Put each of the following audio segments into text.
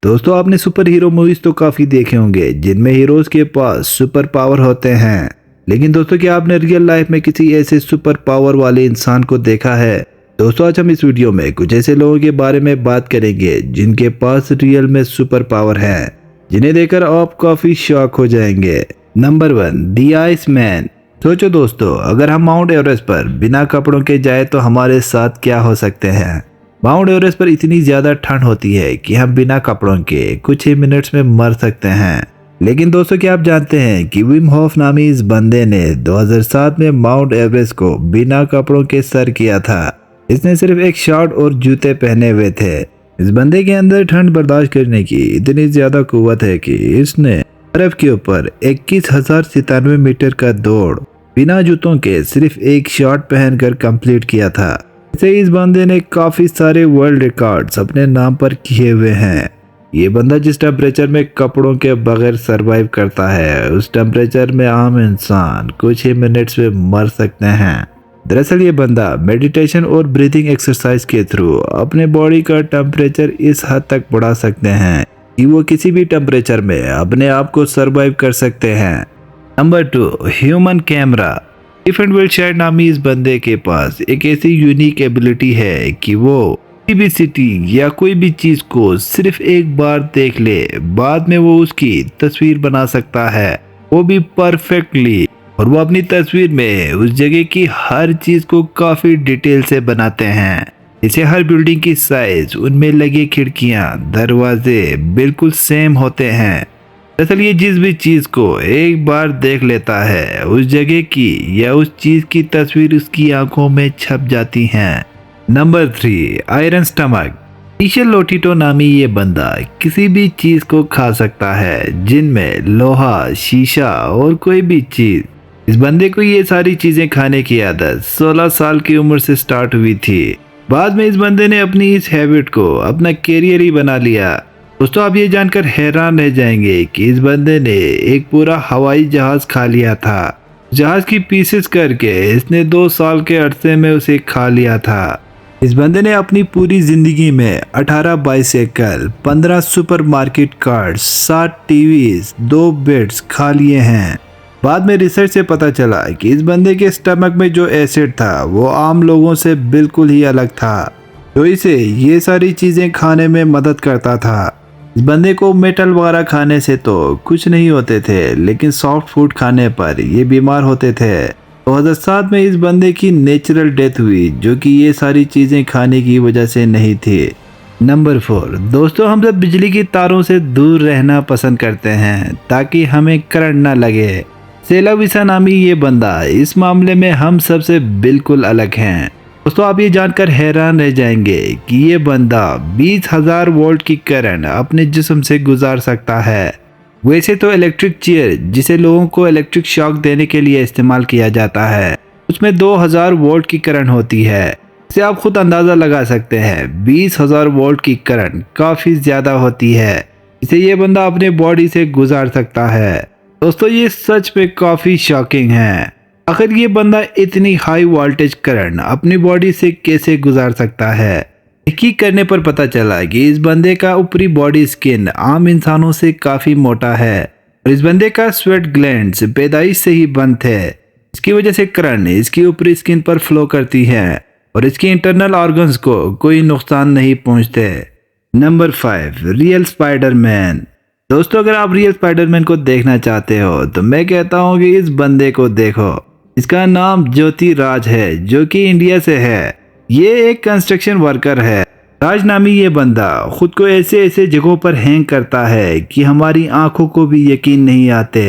दोस्तों आपने super hero movies तो काफी देखे होंगे जिनमें हीरोज के पास सुपर पावर होते हैं। लेकिन दोस्तों क्या आपने रियल लाइफ में किसी ऐसे सुपर पावर वाले इंसान को देखा है? दोस्तों आज हम इस वीडियो में कुछ ऐसे लोगों के बारे में बात करेंगे जिनके पास रियल में सुपर पावर है, जिन्हें देखकर आप काफी शॉक हो जाएंगे। नंबर 1, दी आइस मैन। सोचो दोस्तों, अगर हम माउंट एवरेस्ट पर बिना कपड़ों के जाए तो हमारे साथ क्या हो सकते हैं। माउंट एवरेस्ट पर इतनी ज्यादा ठंड होती है कि हम बिना कपड़ों के कुछ ही मिनट्स में मर सकते हैं। लेकिन दोस्तों क्या आप जानते हैं कि विम होफ नामी इस बंदे ने 2007 में माउंट एवरेस्ट को बिना कपड़ों के सर किया था। इसने सिर्फ एक शॉर्ट और जूते पहने हुए थे। इस बंदे के अंदर ठंड बर्दाश्त करने की इतनी ज्यादा कुव्वत है कि इसने बर्फ के ऊपर 21,097 मीटर का दौड़ बिना जूतों के सिर्फ एक शॉर्ट पहनकर कंप्लीट किया था। इसे इस बंदे ने काफी सारे वर्ल्ड रिकॉर्ड्स अपने नाम पर किए हुए हैं। ये बंदा जिस टेम्परेचर में कपड़ों के बगैर सरवाइव करता है, उस टेम्परेचर में आम इंसान कुछ ही मिनट्स में मर सकते हैं। दरअसल ये बंदा मेडिटेशन और ब्रीथिंग एक्सरसाइज के थ्रू अपने बॉडी का टेम्परेचर इस हद तक बढ़ा सकते हैं कि वो किसी भी टेम्परेचर में अपने आप को सरवाइव कर सकते हैं। Number 2, human camera. Stephen Wiltshire नामी इस बंदे के पास एक ऐसी यूनिक एबिलिटी है कि वो किसी भी सिटी या कोई भी चीज को सिर्फ एक बार देख ले, बाद में वो उसकी तस्वीर बना सकता है, वो भी परफेक्टली। और वो अपनी तस्वीर में उस जगह की हर चीज को काफी डिटेल से बनाते हैं। इसे हर बिल्डिंग की साइज, उनमें लगे खिड़कियां, दरवाजे बिल्कुल सेम होते हैं। दरअसल ये जिस भी चीज को एक बार देख लेता है, उस जगह की या उस चीज की तस्वीर उसकी आंखों में छप जाती हैं। Number 3, iron stomach. ईशल लोटिटो नामी ये बंदा किसी भी चीज को खा सकता है, जिनमें लोहा, शीशा और कोई भी चीज। इस बंदे को ये सारी चीजें खाने की आदत 16 साल की उम्र से स्टार्ट हुई थी। बाद में इस बंदे ने अपनी इस हैबिट को अपना कैरियर ही बना लिया। दोस्तों आप ये जानकर हैरान रह जाएंगे कि इस बंदे ने एक पूरा हवाई जहाज खा लिया था। जहाज की पीसेस करके इसने 2 साल के अरसे में उसे खा लिया था। इस बंदे ने अपनी पूरी जिंदगी में 18 bicycle, 15 supermarket cards, 7 TVs, 2 beds खा लिए हैं। बाद में रिसर्च से पता चला कि इस बंदे के स्टमक में जो एसिड था वो आम लोगों से बिल्कुल ही अलग था, तो इसे ये सारी चीजें खाने में मदद करता था। इस बंदे को मेटल वगैरह खाने से तो कुछ नहीं होते थे, लेकिन सॉफ्ट फूड खाने पर ये बीमार होते थे। 2007 में इस बंदे की नेचुरल डेथ हुई, जो कि ये सारी चीजें खाने की वजह से नहीं थी। नंबर 4, दोस्तों हम सब बिजली की तारों से दूर रहना पसंद करते हैं ताकि हमें करंट ना लगे। सेला विसा नामी ये बंदा इस मामले में हम सबसे बिल्कुल अलग हैं। दोस्तों आप ये जानकर हैरान रह जाएंगे कि ये बंदा 20,000 वोल्ट की करंट अपने जिस्म से गुजार सकता है। वैसे तो इलेक्ट्रिक चेयर, जिसे लोगों को इलेक्ट्रिक शॉक देने के लिए इस्तेमाल किया जाता है, उसमें 2000 वोल्ट की करंट होती है। इसे आप खुद अंदाजा लगा सकते हैं, 20,000 वोल्ट की करंट काफी ज्यादा होती है। इसे ये बंदा अपने बॉडी से गुजार सकता है। दोस्तों ये सच में काफी शॉकिंग है। आखिर ये बंदा इतनी हाई वोल्टेज करंट अपनी बॉडी से कैसे गुजार सकता है? तहकीक करने पर पता चला कि इस बंदे का ऊपरी बॉडी स्किन आम इंसानों से काफी मोटा है और इस बंदे का स्वेट ग्लैंड्स पैदाइश से ही बंद थे। इसकी वजह से करंट इसकी ऊपरी स्किन पर फ्लो करती है और इसके इंटरनल ऑर्गन्स को कोई नुकसान नहीं पहुंचते। Number 5, real Spiderman. दोस्तों अगर आप रियल स्पाइडरमैन को देखना चाहते हो तो मैं कहता हूँ कि इस बंदे को देखो। इसका नाम ज्योति राज है, जो कि इंडिया से है। ये एक कंस्ट्रक्शन वर्कर है। राज नामी ये बंदा खुद को ऐसे ऐसे जगहों पर हैंग करता है कि हमारी आंखों को भी यकीन नहीं आते।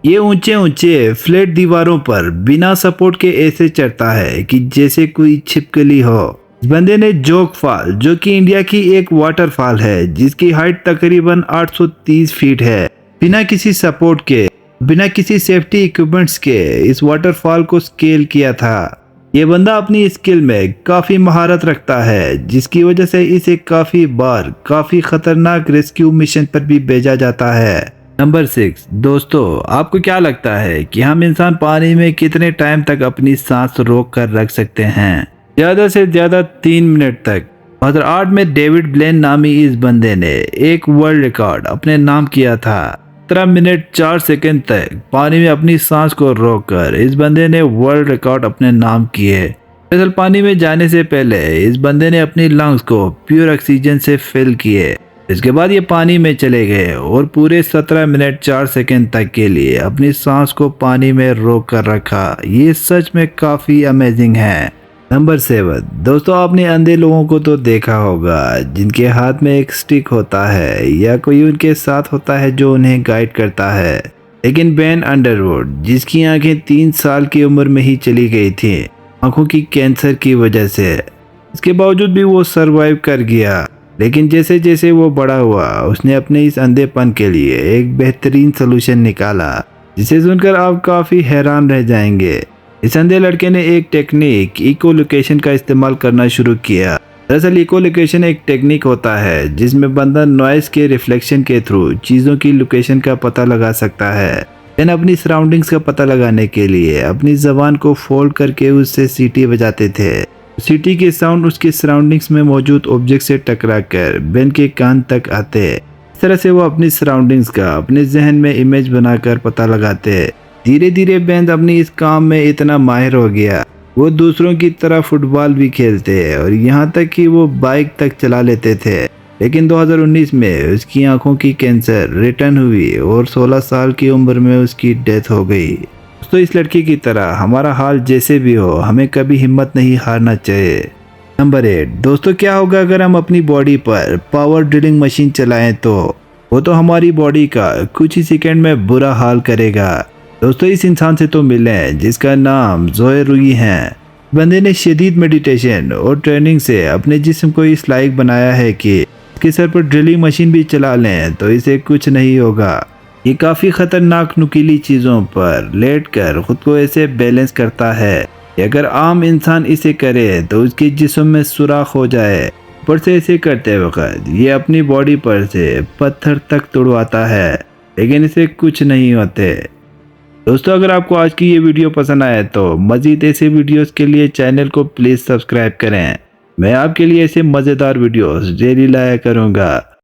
ये ऊंचे ऊंचे फ्लैट दीवारों पर बिना सपोर्ट के ऐसे चढ़ता है कि जैसे कोई छिपकली हो। इस बंदे ने जोग फॉल, जो कि इंडिया की एक वाटरफॉल है जिसकी हाइट तकरीबन 830 फीट है, बिना किसी सपोर्ट के, बिना किसी सेफ्टी इक्विपमेंट्स के इस वाटरफॉल को स्केल किया था। ये बंदा अपनी स्किल में काफी महारत रखता है, जिसकी वजह से इसे काफी बार काफी खतरनाक रेस्क्यू मिशन पर भी भेजा जाता है। नंबर 6, दोस्तों आपको क्या लगता है कि हम इंसान पानी में कितने टाइम तक अपनी सांस रोक कर रख सकते हैं? ज्यादा से ज्यादा 3 मिनट तक। 2008 में डेविड ब्लेन नामी इस बंदे ने एक वर्ल्ड रिकॉर्ड अपने नाम किया था। 17 मिनट 4 सेकंड तक पानी में अपनी सांस को रोककर इस बंदे ने वर्ल्ड रिकॉर्ड अपने नाम किए। दरअसल पानी में जाने से पहले इस बंदे ने अपनी लंग्स को प्योर ऑक्सीजन से फिल किए। इसके बाद ये पानी में चले गए और पूरे 17 मिनट 4 सेकंड तक के लिए अपनी सांस को पानी में रोक कर रखा। ये सच में काफ़ी अमेजिंग है। नंबर 7 दोस्तों, आपने अंधे लोगों को तो देखा होगा जिनके हाथ में एक स्टिक होता है या कोई उनके साथ होता है जो उन्हें गाइड करता है। लेकिन बेन अंडरवुड, जिसकी आंखें 3 साल की उम्र में ही चली गई थी आंखों की कैंसर की वजह से, इसके बावजूद भी वो सरवाइव कर गया। लेकिन जैसे जैसे वो बड़ा हुआ उसने अपने इस अंधेपन के लिए एक बेहतरीन सोल्यूशन निकाला, जिसे सुनकर आप काफ़ी हैरान रह जाएंगे। इस अंधे लड़के ने एक टेक्निक इको लोकेशन का इस्तेमाल करना शुरू किया। दरअसल इको लोकेशन एक टेक्निक होता है जिसमें बंदा नॉइस के रिफ्लेक्शन के थ्रू चीज़ों की लोकेशन का पता लगा सकता है। देन अपनी सराउंडिंग्स का पता लगाने के लिए अपनी ज़बान को फोल्ड करके उससे सीटी बजाते थे। सीटी के साउंड उसके सराउंडिंग्स में मौजूद ऑब्जेक्ट से टकराकर बेन के कान तक आते। इस तरह से वो अपनी सराउंडिंग्स का अपने जहन में इमेज बनाकर पता लगाते। धीरे धीरे बेन अपनी इस काम में इतना माहिर हो गया, वो दूसरों की तरह फुटबॉल भी खेलते और यहाँ तक कि वो बाइक तक चला लेते थे। लेकिन 2019 में उसकी आंखों की कैंसर रिटर्न हुई और 16 साल की उम्र में उसकी डेथ हो गई। तो इस लड़की की तरह हमारा हाल जैसे भी हो, हमें कभी हिम्मत नहीं हारना चाहिए। नंबर 8 दोस्तों, क्या होगा अगर हम अपनी बॉडी पर पावर ड्रिलिंग मशीन चलाएं तो वो तो हमारी बॉडी का कुछ ही सेकंड में बुरा हाल करेगा। दोस्तों, इस इंसान से तो मिले जिसका नाम जोए रुई है। बंदे ने शदीद मेडिटेशन और ट्रेनिंग से अपने जिस्म को इस लायक बनाया है कि इसके सर पर ड्रिलिंग मशीन भी चला लें तो इसे कुछ नहीं होगा। ये काफ़ी ख़तरनाक नुकीली चीज़ों पर लेटकर खुद को ऐसे बैलेंस करता है कि अगर आम इंसान इसे करे तो उसके जिस्म में सुराख हो जाए। ऊपर से इसे करते वक्त ये अपनी बॉडी पर से पत्थर तक तुड़वाता है, लेकिन इसे कुछ नहीं होते। दोस्तों, अगर आपको आज की ये वीडियो पसंद आए तो मज़ीद ऐसे वीडियोस के लिए चैनल को प्लीज़ सब्सक्राइब करें। मैं आपके लिए ऐसे मज़ेदार वीडियोस डेली लाया करूँगा।